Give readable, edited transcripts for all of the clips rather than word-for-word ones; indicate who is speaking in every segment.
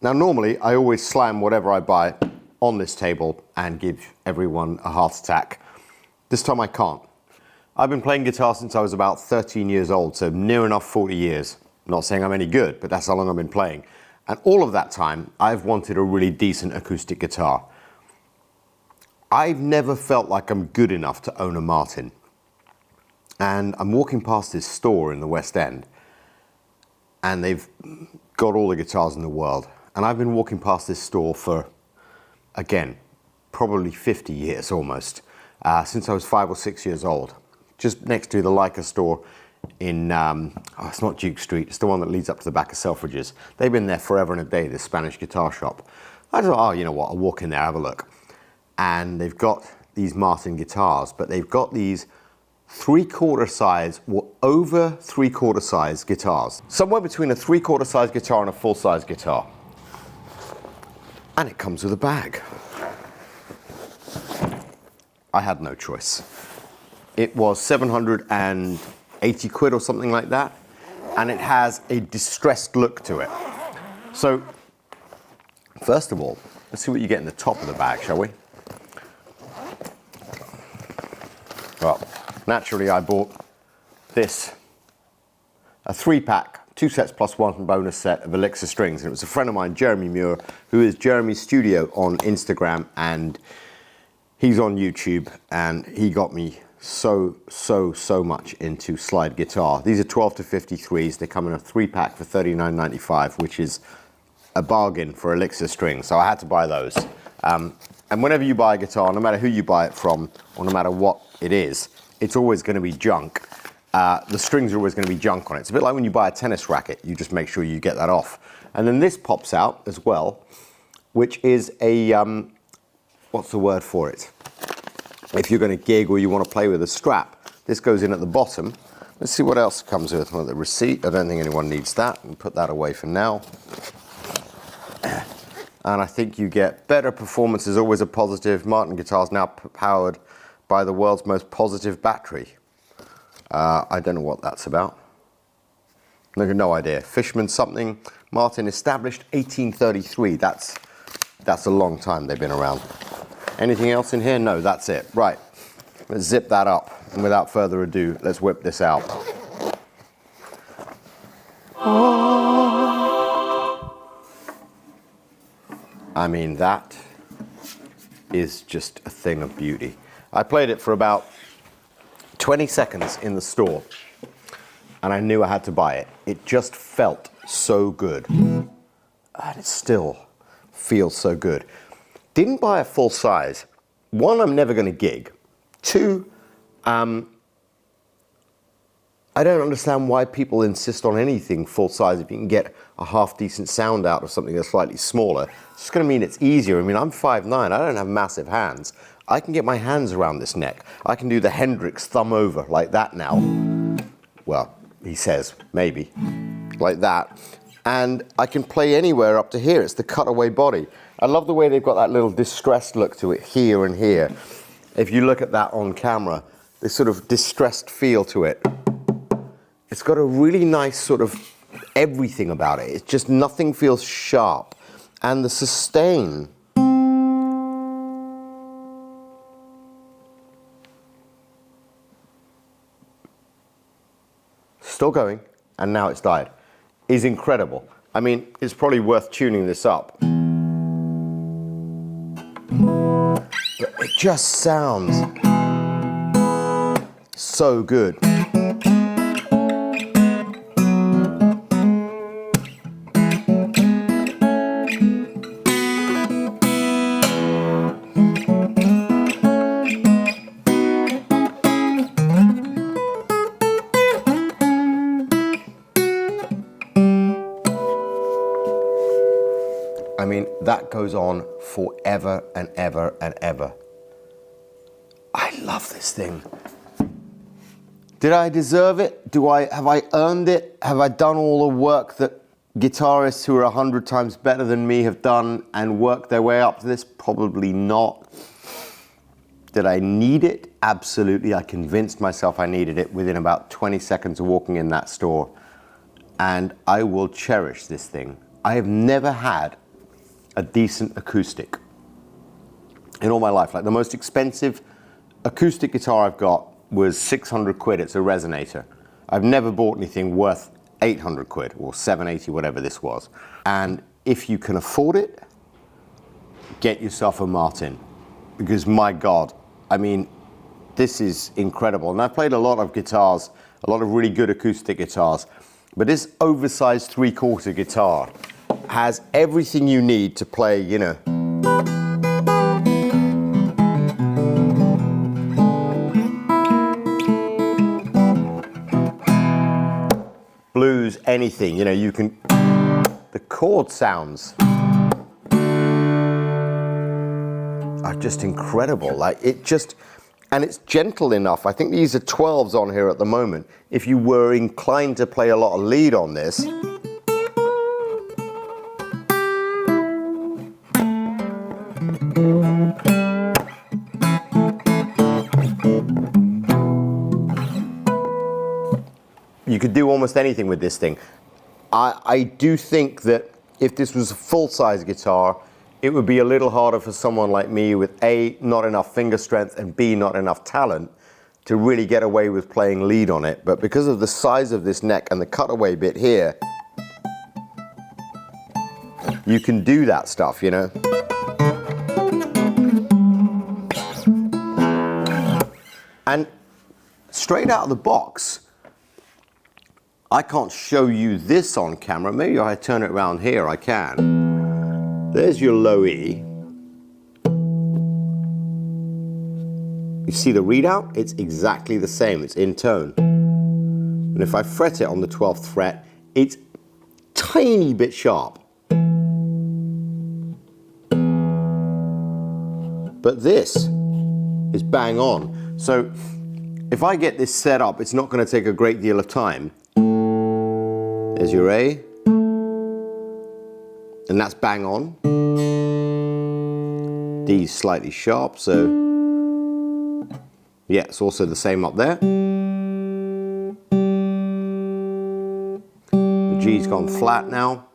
Speaker 1: Now normally I always slam whatever I buy on this table and give everyone a heart attack. This time I can't. I've been playing guitar since I was about 13 years old, so near enough 40 years. Not saying I'm any good, but that's how long I've been playing. And all of that time, I've wanted a really decent acoustic guitar. I've never felt like I'm good enough to own a Martin. And I'm walking past this store in the West End, and they've got all the guitars in the world. And I've been walking past this store for, again, probably 50 years almost, since I was 5 or 6 years old. Just next to the Leica store in, it's not Duke Street, it's the one that leads up to the back of Selfridges. They've been there forever and a day, this Spanish guitar shop. I thought, oh, you know what, I'll walk in there, have a look. And they've got these Martin guitars, but they've got these 3/4 size or over 3/4 size guitars. Somewhere between a 3/4 size guitar and a full size guitar. And it comes with a bag. I had no choice. It was 780 quid or something like that. And it has a distressed look to it. So, first of all, let's see what you get in the top of the bag, shall we? Well, naturally I bought this, a 3-pack, 2 sets plus 1 bonus set of Elixir strings. And it was a friend of mine, Jeremy Muir, who is Jeremy Studio on Instagram, and he's on YouTube, and he got me so much into slide guitar. These are 12 to 53s. They come in a 3-pack for $39.95, which is a bargain for Elixir strings. So I had to buy those. And whenever you buy a guitar, no matter who you buy it from, or no matter what it is, it's always going to be junk. The strings are always going to be junk on it. It's a bit like when you buy a tennis racket. You just make sure you get that off. And then this pops out as well, which is a, what's the word for it? If you're going to gig or you want to play with a strap, this goes in at the bottom. Let's see what else comes with. Well, the receipt, I don't think anyone needs that. We'll put that away for now. And I think you get better performance is always a positive. Martin guitars now powered by the world's most positive battery. I don't know what that's about. No idea. Fishman something. Martin established 1833. That's a long time they've been around. Anything else in here? No, that's it. Right. Let's zip that up. And without further ado, let's whip this out. I mean, that is just a thing of beauty. I played it for about 20 seconds in the store, and I knew I had to buy it. It just felt so good. And it still feels so good. Didn't buy a full size. 1, I'm never going to gig. 2, I don't understand why people insist on anything full size if you can get a half decent sound out of something that's slightly smaller. It's just going to mean it's easier. I mean, I'm 5'9", I don't have massive hands. I can get my hands around this neck. I can do the Hendrix thumb over like that now. Well, he says, maybe, like that. And I can play anywhere up to here. It's the cutaway body. I love the way they've got that little distressed look to it here and here. If you look at that on camera, this sort of distressed feel to it. It's got a really nice sort of everything about it. It's just nothing feels sharp. And the sustain. Still going, and now it's died. Is incredible. I mean, it's probably worth tuning this up. But it just sounds so good. I mean, that goes on forever and ever and ever. I love this thing. Did I deserve it? Have I earned it? Have I done all the work that guitarists who are 100 times better than me have done and worked their way up to this? Probably not. Did I need it? Absolutely. I convinced myself I needed it within about 20 seconds of walking in that store. And I will cherish this thing. I have never had a decent acoustic in all my life. Like the most expensive acoustic guitar I've got was 600 quid. It's a resonator. I've never bought anything worth 800 quid or 780, whatever this was. And if you can afford it, get yourself a Martin, because my God, I mean, this is incredible. And I've played a lot of guitars, a lot of really good acoustic guitars, but this oversized 3/4 guitar has everything you need to play, you know, blues, anything, you know, you can, the chord sounds are just incredible. Like it just, and it's gentle enough. I think these are 12s on here at the moment. If you were inclined to play a lot of lead on this, you could do almost anything with this thing. I do think that if this was a full-size guitar, it would be a little harder for someone like me with A, not enough finger strength, and B, not enough talent to really get away with playing lead on it. But because of the size of this neck and the cutaway bit here, you can do that stuff, you know. And straight out of the box, I can't show you this on camera. Maybe if I turn it around here, I can. There's your low E. You see the readout? It's exactly the same. It's in tone. And if I fret it on the 12th fret, it's tiny bit sharp. But this is bang on. So if I get this set up, it's not going to take a great deal of time. There's your A. And that's bang on. D's slightly sharp, so yeah, it's also the same up there. The G's gone flat now.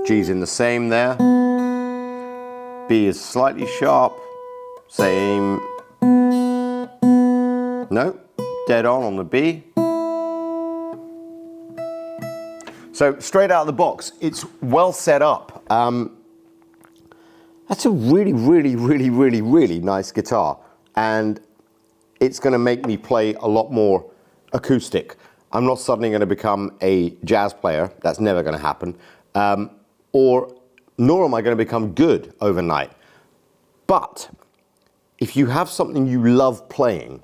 Speaker 1: G's in the same there. B is slightly sharp. Same. No, dead on the B. So straight out of the box, it's well set up. That's a really, really, really, really, really nice guitar. And it's gonna make me play a lot more acoustic. I'm not suddenly gonna become a jazz player. That's never gonna happen. Nor am I gonna become good overnight. But if you have something you love playing,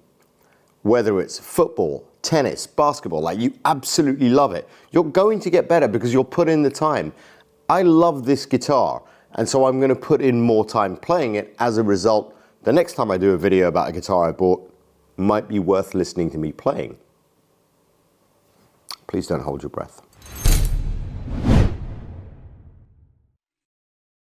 Speaker 1: whether it's football, tennis, basketball, like you absolutely love it, you're going to get better because you'll put in the time. I love this guitar, and so I'm going to put in more time playing it. As a result, the next time I do a video about a guitar I bought, might be worth listening to me playing. Please don't hold your breath.